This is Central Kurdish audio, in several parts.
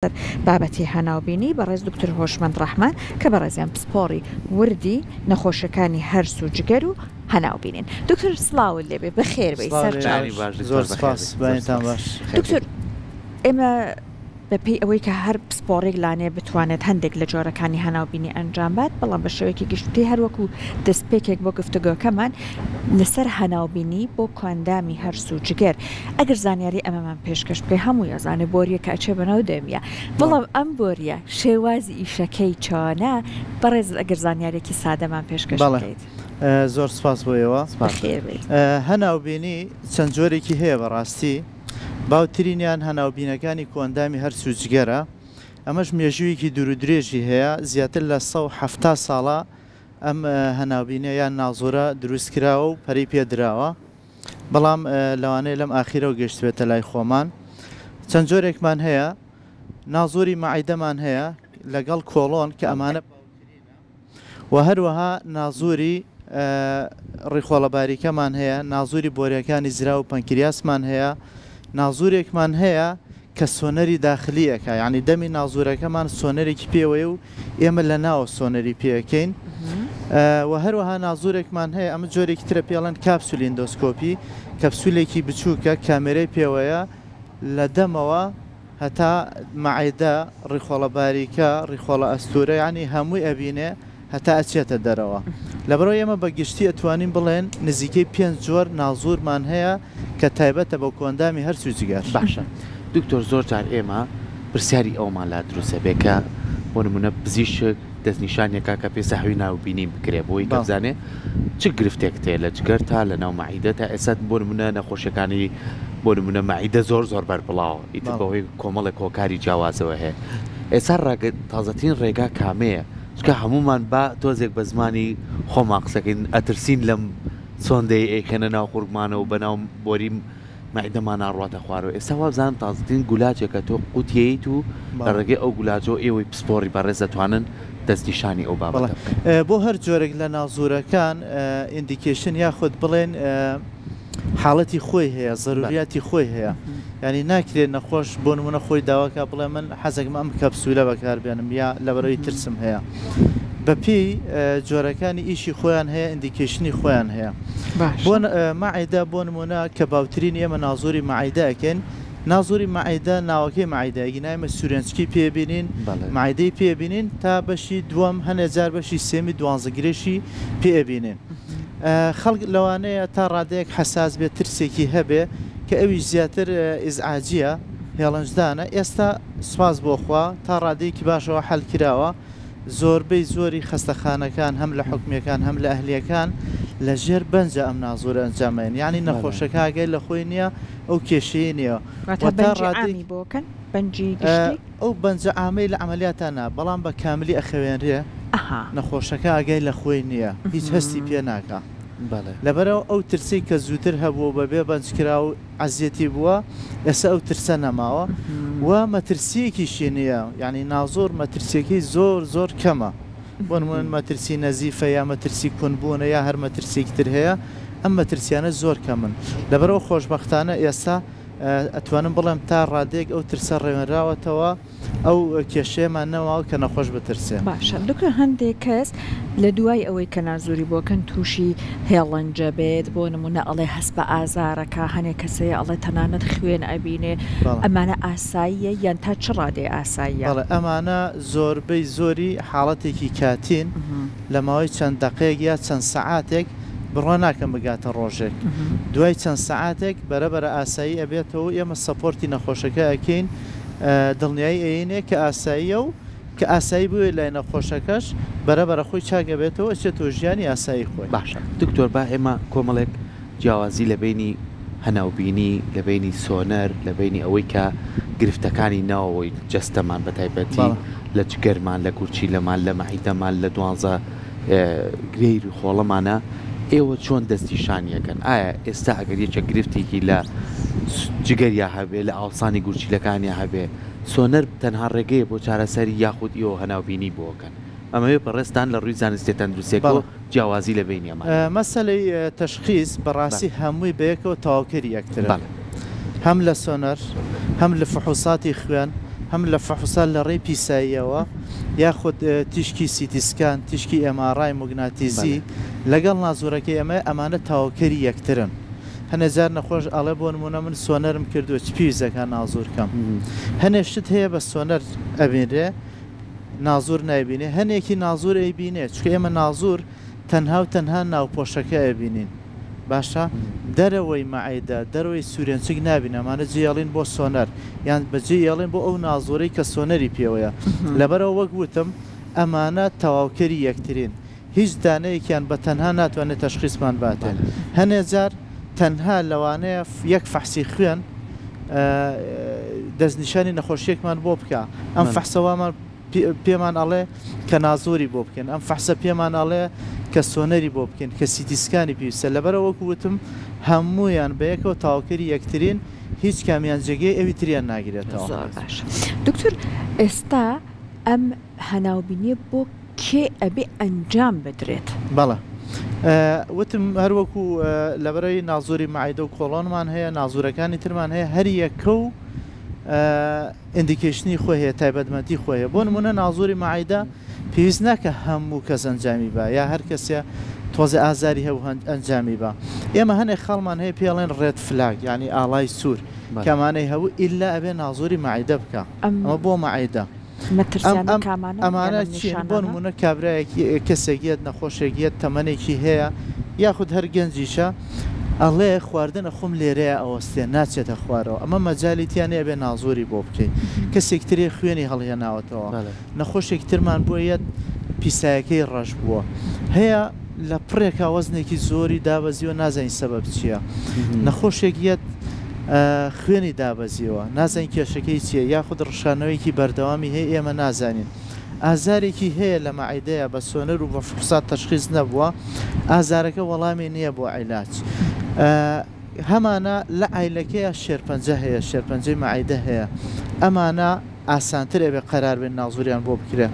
زیاتر بابەتی هەناوبینی بەڕێز دکتۆر هۆشمەند ڕەحمان کە بەڕێزیان پسپۆڕی وردی نەخۆشەکانی هەرس و جگەر و هەناوبینین. دکتۆر سڵاوت لێبێ بەخێر بێ سەرجاری زۆر سپاس باێتان باش. دکتۆر ئێمە بەپێی ئەوەی کە هەر پسپۆڕێک لانێ بتوانێت هەندێک لە جۆرەکانی هەناوبینی ئەنجام بات، بەڵام بە شێوەیەکی گشتی هەروەکو دەستپێکێک بۆ گفتوگۆکەمان لەسەر هەناوبینی بۆ کواندامی هەرس و جگەر ئەگەر زانیاری ئەمەمان پێشکەش بکەی هەموو یازانێ بۆریە کە ئەچێ بەناو دەمیە، بەڵام ئەم بۆریە شێوازی ئیشەکەی چۆنە بەڕێز ئەگەر زانیارێکی سادەمان پێشکەش بکەیت. زۆر سپاس بۆیەوە. هەناوبینی چەند جۆرێکی هەیە بەڕاستی، باوترینیان هەناوبینەکانی کۆندامی هەرس و جگەرە. ئەمەش مێژوویەکی دوور و درێژی هەیە، زیاتر لە 170 ساڵە ئەم هەناوبینە یان نازۆرە دروستکراوە و پەری پێدراوە، بەڵام لەوانەیە لەم ئاخیرەوە گەشتبێتە لای خۆمان. چەند جۆرێکمان هەیە، نازۆری مەعیدەمان هەیە لەگەڵ کۆڵۆن کە ئەمانە و هەروەها نازۆری ڕیخۆڵەباریکەمان هەیە، نازۆری بۆریەکانی زرا و پەنکریاسمان هەیە، نازورێکمان هەیە کە سۆنەری داخلیەکە، یعنی دەمی نازورەکەمان سۆنەرێکی پێوەیە و ئێمە لە ناوە سۆنەری پێەکەین. و هەروەها نازورێکمان هەیە، ئەمە جۆرێکی ترە پێڵەن کاپسولی ئەندۆسکۆپی، کەپسولێکی بچووکە کامێرەی پێوەیە لە دەمەوە هەتا مەعیدە ڕیخۆڵەباریکە ڕیخۆڵە ئەستورە یعنی هەمووی ئەبینێ هەتا ئەچێتە دەرەوە. لەبەرەوە ئێمە بە گشتی ئەتوانین بڵێن نزیکەی 5 جۆر نازورمان هەیە کە تایبەتە بە کۆندامی هەرس و جگەر. باشە دکتۆر، زۆر جار ئێمە پرسیاری ئەومان لا دروستە بێ کە بۆ نمونە پزیشک دەستنیشانێکە کە پێسەحوی ناوبینی بکرێ بۆی کە بزانێ چ گرفتێک تێ لە جگەر تا لە ناو مەعیدە تا ئێستا بۆ نمونە نەخۆشیەکانی بۆ نمونە مەعیدە زۆر بەربڵاوە ئیتر بەهۆی کۆمەڵێک هۆکاری جیاوازەوە هەیە. ئێستا تازەترین ڕێگا کامەیە؟ چکە هەمومان با تۆزێک بە زمانی خۆمان قسەکەین ئەترسین لەم سۆندەی ئەیکەنە ناو قورگمانە و بەناو بۆری مەعیدەمان ناڕواتە خوارەوە. ئێستا وا بزانم تازەترین گولاجێکە تۆ قوتیەیت و لە ڕێگەی ئەو گولاجۆ ئێوەی پسپۆڕی بەڕێز دەتوانن دەستنیشانی ئەو بابەتە بۆ هەر جۆرێک لە نازورەکان ئیندیکیشن یاخود بڵێن حاڵەتی خۆی هەیە، ضروریاتی خۆی هەیە، ینی ناکرێت نەخۆش بۆ نمونە خۆی داواکە بڵێ من حەزێکم ئەم کەپسولە بەکاربێنم یا لەبەرەوەی ترسم هەیە. بەپێی جۆرەکانی ئیشی خۆیان هەیە، ئیندیکیشنی خۆیان هەیە. بۆ مەعیدە بۆ نمونە کە باوترین ئێمە نازۆری مەعیدە ئەکەین، نازۆری مەعیدە ناوەکەی مەعیدەیەکی نایمە سورێنچکی پێبینین، مەعیدەی پێبینین تا بەشی دووەم هەنێجار بەشی سێمی دوانزەگرێشی پێبینین. خەڵک لەوانەیە تا ڕادەیەک حەساس بێت ترسێکی هەبێ کە ئەویش زیاتر ئیزعاجیە هێڵنجدانە. ئێستا سواز بۆخوا تا ڕادەیەکی باشەوە حەل کراوە، زۆربەی زۆری خەستەخانەکان هەم لە حکومیەکان هەم لە ئەهلیەکان لە ژێر بەنجە ئەم نازۆرە ئەنجامێن، یعنی نەخۆشەکە ئاگای لە خۆی نییە، ئەو کێشەیە نییە. ئەو بەنجە ئامەی لە عملیاتانە، بەڵام بە کاملی ئەخەوێنرێ نەخۆشەکە ئاگای لە خۆی نییە، هیچ هەستی پێ ناکە. لەبەرەوە ئەو ترسی کە زووتر هەبوو بەبێ بەنجکرا و عەزیەتی بووە، ئێستا ئەو ترسە نەماوە و مەترسیەکیشی نییە، یعنی نازۆر مەترسیەکەی زۆر کەمە. بۆ نمونە مەترسی نەزیفە یا مەترسی کونبوونە یا هەر مەترسێکی تر هەیە، ئەم مەترسیانە زۆر کەمن. لەبەرەوە خۆشبەختانە ئێستا ئەتوانم بڵێم تا ڕادێک ئەو ترسە ڕێوەنراوەتەوە، ئەو کێشەیەمان نەماوە کە نەخۆش بترسێ. باشە دکتۆر، هەندێک کەس لە دوای ئەوەی کە نازوری بۆکەن تووشی هێڵەنجە بێت، بۆ نمونە ئەڵێ هەست بە ئازارەکە، هەنێک کەسەیە ئەڵێ تەنانەت خوێن ئەبینێ، ئەمانە ئاساییە یان تا چ ڕادێ ئاساییە؟ ئەمانە زۆربەی زۆری حاڵەتێکی کاتین لە ماوەی چەند دقەیەک یا چەند سەعاتێک بڕوا ناکەم بگاتە ڕۆژێک، دوای چەند سەعاتێک بەرەبەرە ئاسایی ئەبێتەوە. ئێمە سەپۆرتی نەخۆشەکە ئەکەین، دڵنیایی ئەینێ کە ئاساییە و کە ئاسایی بووێت لای نەخۆشەکەش بەرەبەرە خۆی چاگەبێتەوە ئەچێتەوە ژیانی ئاسایی خۆی. باشە دکتۆر، با ئێمە کۆمەڵێک جیاوازی لە بینی هەناوبینی، لە بینی سۆنەر، لە بینی ئەوەی کە گرفتەکانی ناوەوەی جەستەمان بە تایبەتی لە جگەرمان، لە گورچی لەمان، لە مەعیدەمان، لە دوانزە گرێی خۆڵەمانە، ئێوە چۆن دەستیشانیەکەن؟ ئایا ئێستا ئەگەر یەکێک گرفتێکی لە جگەریا هەبێ، لە ئاوسانی گورچیلەکانیا هەبێ، سۆنەر تەنها ڕێگەیە بۆ چارەسەری یاخود ئێوە هەناوبینی بۆکەن؟ ئەمەوێ بەڕێستان لە ڕووی زانستی تەندروستیەکە جیاوازی لە بینی ئەمان. مەسەلەی تەشخیص بەڕاستی هەمووی بەیەکەوە تەواوکەری یەکترە، هەم لە سۆنەر، هەم لە فحوساتی خوێن، هەم لە فەحوسان لە ڕێی پیساییەوە یاخود تیشکی سیتیسکان تیشکی ئەمارای موگناتیزی لەگەڵ نازورەکەی ئەمانە تاواکەری یەکترن. هەنێجار نەخۆش ئەڵێ بۆ نمونە من سۆنەرم کردووە چ پیویزەکە نازورکەم هەنێ شت هەیە بە سۆنەر ئەبینرێ نازور نایبینێ هەنێکی نازور ئەیبینێ چکە ئێمە نازور تەنها و تەنها ناوپۆشەکە ئەبینین باشە دەرەوەی مەعیدە دەرەوەی سوورێنچک نابین ئەمانە جێڵین بۆ سۆنەر یان بەجێ یاڵێن بۆ ئەو نازۆرەی کە سۆنەری پێوەیە لەبەرەوە وەک وتم ئەمانە تەواوکەری یەکترین هیچ دانەیەکیان بە تەنها ناتوانێت تەشخیصمان باتێن هەنێجار تەنها لەوانەیە یەک فەحسی خوێن دەستنیشانی نەخۆشیێکمان بۆ بکە ئەم فەحسەوامان پێمان ئەڵێ کە نازۆری بۆ بکەن ئەم فەحسە پێمان ئەڵێ کە سۆنەری بۆ بکەن کە سیتیسکانی پێویستە لەبەرە وەکو وتم هەموویان بەیەکەوە تاواکەری یەکترین هیچ کامیان جێگەی ئەوی تریان ناگرێتەوە. دکتۆر ئێستا ئەم هەناوبینیە بۆ کێ ئەبێ ئەنجام بدرێت؟ بەڵێ وتم هەروەکو لەبەرەوەی نازۆری مەعیدە و کۆڵۆنمان هەیە نازورەکانی ترمان هەیە هەر یەکە و ئیندیکیشنی خۆی هەیە تایبەتمەندی خۆیە بۆ نمونە نازۆری مەعیدە پێویست ناکە هەموو کەس ئەنجامی بە یا هەر کەسێ تۆزە ئازاری هەبوو ئەنجامی بە ئێمە هەنێک خەڵمان هەیە پێڵێن ڕێت فلاگ ینی ئاڵای سوور کەمانەی هەبوو ئللا ئەبێ نازۆری مەعیدە بکە ئەمە بۆ مەعیدە ئەمانە چین بۆ نمونە کابراایەکی کەسێکیت نەخۆشێکیت تەمەنێکی هەیە یاخود هەر گەنجیشە ئەڵێ خواردنە خۆم لێرەیە ئەوەستێ ناچێتە خوارەوە ئەمە مەجاالیتیان ئەبێ نازۆری بۆ بکەیت کەسێکترێ خوێنی هەڵهێناوەتەوە نەخۆشێکترمان بۆ یەت پیسایەکەی ڕەش بووە هەیە لە پڕێکا وەزنێکی زۆری دابەزیوە نازانین سەبەب چییە نەخۆشێک یەت خوێنی دابەزیەوە نازانین کێشەکەی چییە یاخود ڕشانەوەیکی بەردەوامی هەیە ئێمە نازانین ئازارێکی هەیە لە مەعیدەیە بە سۆنەر و بە فحوسات تەشخیص نەبووە ئازارەکە وەڵامی نییە بۆ عیلاج هەمانە لە عیلەکەیە شێرپەنجە هەیە شێرپەنجەی مەعیدە هەیە ئەمانە ئاسانتر ئەبێ قەرار بێن نازوریان بۆ بکرێ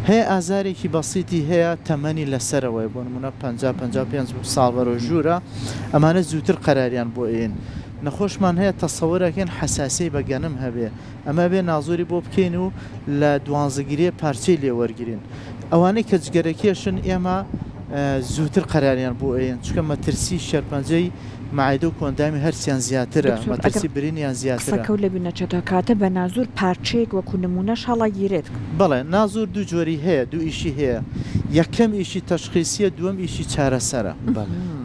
هەیە ئازارێکی بەسیتی هەیە تەمەنی لەسەرەوەی بۆ نمونە 55 ساڵ بەرەو ژوورە ئەمانە زووتر قەراریان بۆ ئێن نەخۆشمان هەیە تەسەوەرەکەن حەساسی بە گەنم هەبێ ئەمە بێ نازۆری بۆ بکەین و لە دوانزەگیریە پارچەی لێوەرگین ئەوانەی کە جگەرەکێشن ئێمە زووتر قەراریان بۆ ئێن چکە مەترسی شەرپەنجەی مەعیدە و کۆندامی هەرچیان زیاترە مەترسی برینیان زیاترە کەوت لە بینەچێتە کاتە بە نازور پارچەیەک وەکو نمونەش هەڵا گیرێت بەڵێ نازور دوو جۆری هەیە دوو ئیشی هەیە یەکەم ئیشی تەشخیصیە دووەم ئیشی چارەسەرە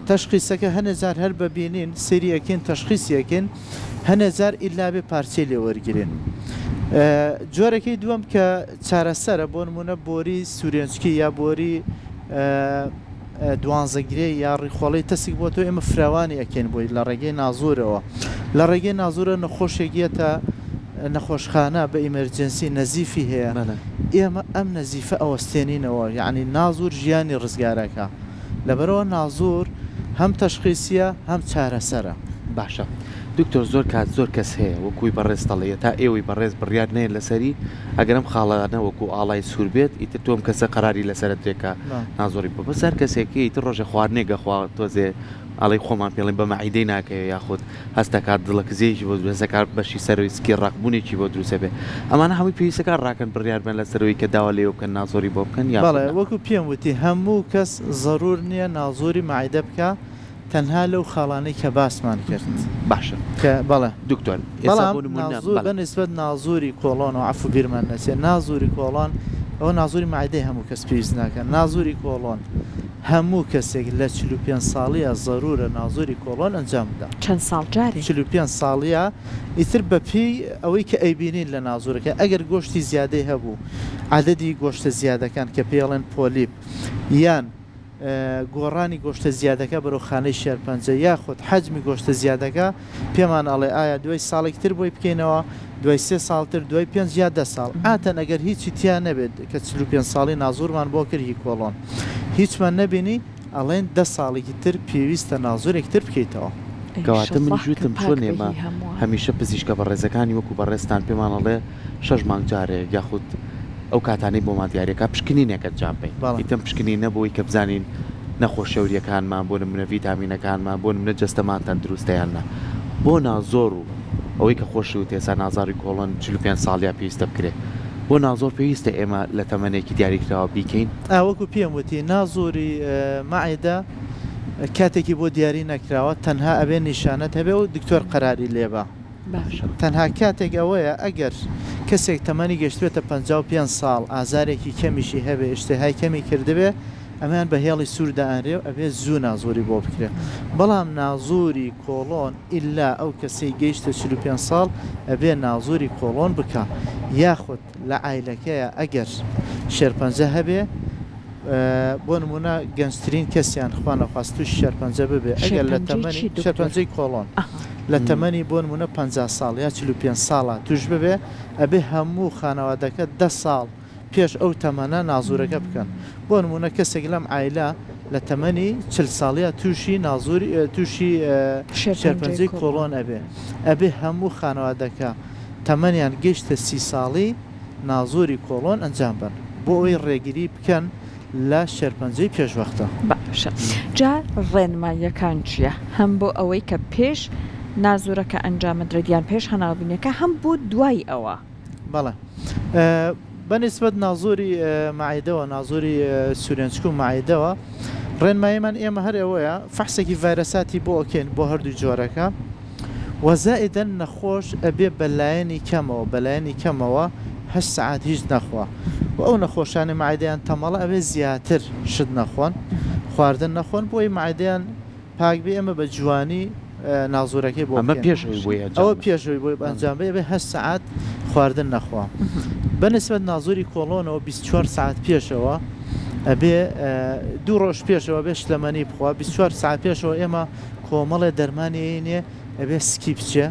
تەشخیصەکە هەنێجار هەر ببینین سریەکەین تەشخیصیەکەن هەنێجار ئیلا بێ پارچەی لێوەرگرن جۆرەکەی دووەم کە چارەسەرە بۆ نمونە بۆری سوورێنچکی یا بۆری دوانزەگرێ یا ڕیخۆڵی تەسێک بۆ تۆ ئێمە فراوانی ئەکەین بۆی لە ڕێگەی نازورەوە لە ڕێگەی نازورە نەخۆشێکیەتە نەخۆشخانە بە ئیمەرجنسی نەزیفی هەیە ئێمە ئەم نەزیفە ئەوەستێنینەوە یعنی نازور ژیانی ڕزگارەکە لەبەرەوە نازور هەم تەشخیصیە هەم چارەسەرە باشە دکتۆر زۆر کات زۆر کەس هەیە وەکوی بەڕێستەڵەیە تا ئێوەی بەڕێز بڕیار نێن لەسەری ئەگەرم خاڵانە وەکو ئاڵای سوور بێت ئیتر تۆم کەسە قەراری لەسرە درێکە نازۆری بۆ بەسەر کەسێکی ئیتر ڕۆژە خواردنێگە خوا تۆزێ ئاڵی خۆمان پێڵێن بە مەعیدەی ناکەوێت یاخود هەستە کات دڵەکزێکی بۆ دروستەکار بەشی سەروی سکی ڕاقبوونێکی بۆ دروستە بێ ئەمانە هەمووی پێویستەکان ڕاکەن بڕیار بن لەسەرەوەی کە داوا لێ بکەن نازۆری بۆ بکەن یا بەڵێ وەکو پێم وتی هەموو کەس ضرور نییە نازۆری مەعیدە بکە تەنها لەو خاڵانەی کە باسمان کرد باشە بەڵێ دکتۆر بەنسبەت نازۆری کۆڵۆن و عفو بیرمان نەچێت نازۆری کۆڵۆن ئەوە نازۆری مەعیدەی هەموو کەس پێویست ناکەن نازۆری کۆڵۆن هەموو کەسێک لە 45 ساڵیە ضرورە نازۆری کۆڵۆن ئەنجام بدە چەند ساڵ جاری 45 ساڵیە ئیتر بەپێی ئەوەی کە ئەیبینین لە نازۆرەکە ئەگەر گۆشتی زیادەی هەبوو عادەدی گۆشتە زیادەکان کە پێڵێن پۆلیپ یان گۆڕانی گۆشتە زیادەکە بەرەو خانەی شێرپەنجە یاخود حەجمی گۆشتە زیادەکە پێمان ئەڵێ ئایا دوای ساڵێکتر بۆی بکەینەوە دوای 3 ساڵتر دوای 5 یا 10 ساڵ ئاتەن ئەگەر هیچی تیان نەبێت کە 45 ساڵی نازۆرمان بۆ کردی کۆڵۆن هیچمان نەبینی ئەڵێن 10 ساڵێکی تر پێویستە نازۆرێکتر بکەیتەوە کەواتە من جوتم چۆن ئێمە هەمیشە پزیشکە بەڕێزەکانی وەکو بەڕێستان پێمان ئەڵێ 6 مانگ جارێک یاخود ئەو کاتانەی بۆ مادیارەکە پشکنینێکە جابین ئیتم پشکنی نەبووی کە بزانین نەخۆشەوریەکانمان بۆ نمونە ڤیتامینەکانمان بۆ نمونە جەستەمانتان دروستەیاننا بۆ نازۆر و ئەوەی کە خۆشی و تێسا نازاری کۆڵۆن 45 ساڵیا پێویستە بکرێت بۆ نازۆر پێویستە ئێمە لە تەمەنێکی دیاریکراوە بیکەین ئەوەکو پێم وتی نازۆری مەعیدە کاتێکی بۆ دیاری نەکراوە تەنها ئەبێ نیشانەت هەبێ و دکتۆر قەراری لێبە تەنها کاتێک ئەوەیە ئەگەر کەسێک تەمەنی گەشتێتە 55 ساڵ ئازارێکی کەمیشی هەبێ ئشتهای کەمی کردبێ ئەمان بە هێڵی سووردا ئەرێ و ئەبێ زوو نازۆری بۆ بکرێت بەڵام نازۆری کۆڵۆن ئللا ئەو کەسەی گەیشتە 45 ساڵ ئەبێ نازۆری کۆڵۆن بکە یاخود لە عیلەکەیە ئەگەر شێرپەنجە هەبێ بۆ نمونە گەنجترین کەسیان خوانە خواست و شێرپەنجە ببێ ئەگەر لە تەمەنی شێرپەنجەی کۆڵۆن لە تەمەنی بۆ نمونە 50 ساڵ یا 45 ساڵە توش ببێ ئەبێ هەموو خانەوادەکە 10 ساڵ پێش ئەو تەمەنە نازورەکە بکەن بۆ نمونە کەسێک لەم عیلە لە تەمەنی 40 ساڵیە تووشی نازوری تووشی شێرپەنجەی کۆڵۆن ئەبێ هەموو خانەوادەکە تەمەنیان گەیشتە 30 ساڵی نازوری کۆڵۆن ئەنجام بن بۆ ئەوی ڕێگیری بکەن لە شێرپەنجەی پێشوەختە باشە جار ڕێنماییەکان چییە هەم بۆ ئەوەی کە پێش نازورەکە ئەنجامەدرێتیان پێش هەناوبینەکە هەم بۆ دوای ئەوە بەڵێ بەنسبەت نازۆری مەعیدەوە نازۆری سوورێنچک و مەعیدەوە ڕێنماییمان ئێمە هەر ئەوەیە فەحسێکی ڤایرەساتی بۆ ئۆکێن بۆ هەردوو جۆرەکە وەزائیدەن نەخۆش ئەبێ بەلایەنی کەمەوە 8 ساعات هیچ نەخوا و ئەو نەخۆشانی مەعیدەیان تەمەڵە ئەبێ زیاتر شت نەخۆن خواردن نەخۆن بۆی مەعیدەیان پاک بێ ئەمە بە جوانی نازۆرەکەی بۆ ئەوە پێشەوەی بۆی ئەنجام بێ 8 ساعات خواردن نەخوا بەنسبەت نازۆری کۆڵۆنەوە 24 ساعت پێشەوە ئەبێ 2 ڕۆژ پێشەوە بێ شلەمەنی بخوا 24 ساعت پێشەوە ئێمە کۆمەڵێ دەرمانیێنێ ئەبێ سکی بچێ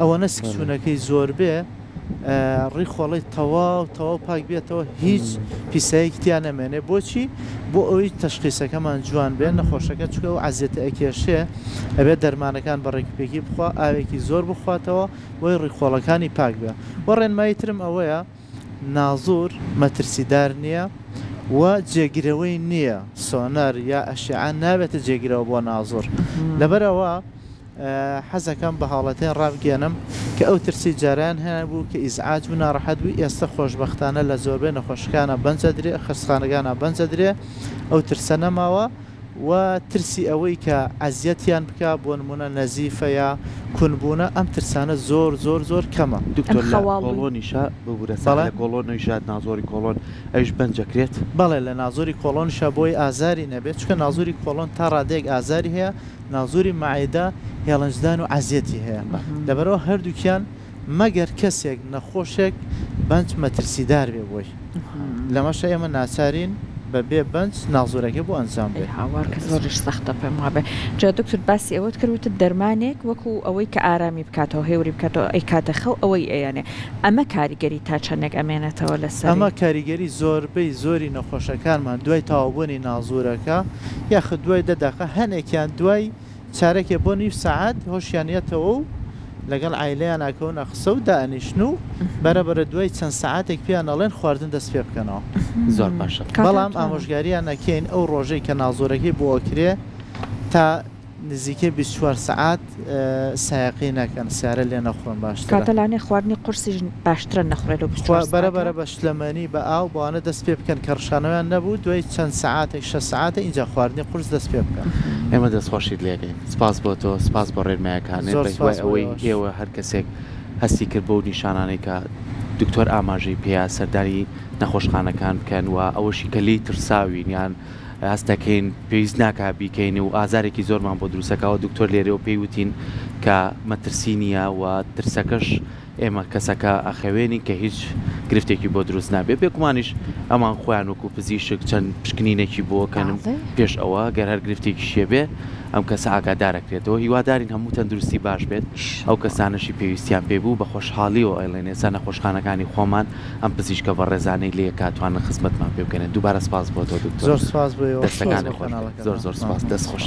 ئەوە نەسکچوونەکەی زۆر بێ ڕیخۆڵی تەواو پاک بێتەوە هیچ پیسایەکتیان نەمێنێ بۆچی بۆ ئەوەی تەشخیسەکەمان جوان بێن نەخۆشەکە چکە و عزیێتە ئەکێشێ ئەبێت دەرمانەکان بە ڕێکپێکی بخوا ئاوێکی زۆر بخواتەوە بۆی ڕیخۆڵەکانی پاک بێ وە ڕێنمایی ترم ئەوەیە نازور مەترسیدار نییە و جێگیرەوەی نییە سۆنەر یا ئەشعان نابێتە جێگیرەوە بۆ نازور لەبەرەوە حەزەکەم بە هاوڵەتێن ڕابگەێنم کە ئەو ترسی جاران هەیە بوو کە ئیزعاج و ناڕەحەت بووی ئێستا خۆشبەختانە لە زۆربەی نەخۆشەکانە بەنجە درێ خستخانەکانە بەنجە درێ ئەو ترسە نەماوە و ترسی ئەوەی کە عەزیەتیان بکە بۆ نمونە نەزیفە یا کونبوونە ئەم ترسانە زۆر کەمە دکتۆر لە کۆڵۆنیشە ببورە کۆڵۆنیشات نازۆری کۆڵۆن ئەوش بەنجەکرێت بەڵێ لە نازۆری کۆڵۆنیشە بۆی ئازاری نەبێت چکە نازۆری کۆڵۆن تا ڕادێک ئازاری هەیە نازۆری مەعیدە هێڵنجدان و عەزیەتی هەیە لەبەرەوە هەردووکیان مەگەر کەسێک نەخۆشێک بەنج مەترسیدار بێ بۆی لەمەشە ئێمە ناچارین بەبێ بەنج نازۆرەکە بۆ ئەنجام بێ هاوار کە زۆرش سەختە پێم وابێ جا دکتۆر باسی ئەوەت کردوتە دەرمانێک وەکو ئەوەی کە ئارامی بکاتەوە هێوری بکاتەوە ئەی کاتەخەو ئەوەی ئەیانێ ئەمە کاریگەری تا چەندێک ئەمێنێتەوە لەسەر ئەمە کاریگەری زۆربەی زۆری نەخۆشەکانمان دوای تاوابوونی نازۆرەکە یاخە دوای دەداقە هەنێکیان دوای چارەکێ بۆ نیو ساعات هۆشیانیەتەوە و لەگەڵ عیلەیان ناکەون ئەخسە و دانیشتن و بەرەبەرە دوای چەند ساعاتێک پێیان ئەڵێن خواردن دەست پێ بکەنەوە زۆر باشە بەڵام ئامۆژگاریان نەکەین ئەو ڕۆژەی کە نازۆرەکەی بۆ ئۆکرێ تا نزیکە 24 ساعات سایقی نەکەن سیارە لێ نەخۆن باشتر کاتەلانێ خواردنی قورسی باشترە نەخورێت و بەرەبەرە بە شلەمەنی بە ئاو بۆوانە دەست پێ بکەن کە ڕشانەوەیان نەبوو دوای چەند ساعاتێک 6 ساعتە اینجا خواردنی قورس دەست پێ بکەن ئێمە دەستخۆشیت لێگەین سپاس بۆ تۆ سپاس بۆ ڕێنمایەکانێت ئەوەی ئێوە هەر کەسێک هەستی کرد بۆ نیشانانەی کە دکتۆر ئاماژەی پێیا سەردانی نەخۆشخانەکان بکەن و ئەوەشی کە لی ترساوین یان هەستەکەین پێویست ناکە بیکەین و ئازارێکی زۆرمان بۆ دروستەکەەوە دکتۆر لێرەوە پێی وتین کە مەترسی نییە و ترسەکەش ئێمە کەسەکە ئەخەوێنی کە هیچ گرفتێکی بۆ دروست نابێت پێکمانیش ئەمان خۆیان وەکو پزیشک چەند پشکنینێکی بۆکەنم پێش ئەوە گەر هەر گرفتێکی شێبێ ئەم کەسە ئاگادارەکرێتەوە هیوادارین هەموو تەندروستی باش بێت ئەو کەسانەشی پێویستیان پێبوو بە خۆشحاڵیەوە ئەڵێن ئێستا نەخۆشخانەکانی خۆمان ئەم پزیشکە بە ڕێزانەی لێ کاتوانە خزمەتمان پێ بکەنێت دووبارە سپاس بۆ تۆ دکتۆر زۆر سپاس بۆ دەستەکانی خۆش زۆر سپاس دەست خۆش.